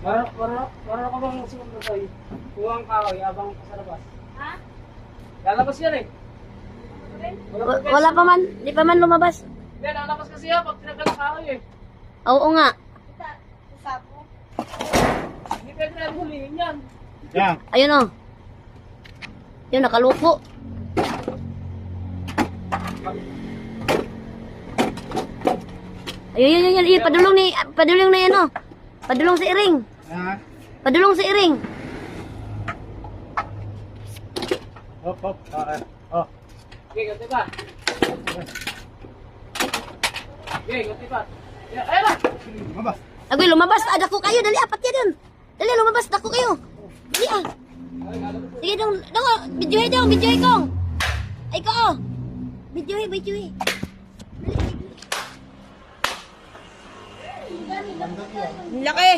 Meron ka bang sumunod na sa'yo? Kuwang kahoy abang sa labas. Ha? Lalabas yan eh. Wala pa man, di pa man lumabas. Hindi, lalabas kasi yan pag tinagal ang kahoy eh. Oo nga. Sapo. Hindi pwede na hulihin yan. Yan. Ayun oh. Yun, nakalupo. Ayun, yun. Padulong na yan oh. Padulong sa iring. Ha? Padulong sa iring. Hop, hop. Okay. Oh. Okay, ganti pa. Okay, ganti pa. Ayun na! Mabas. Agoy, lumabas. Dako kayo. Dali, apat yan dun. Dali, lumabas. Dako kayo. Dali ah. Sige dong. Videoy dong. Videoy kong. Ay ko oh. Videoy. Laki.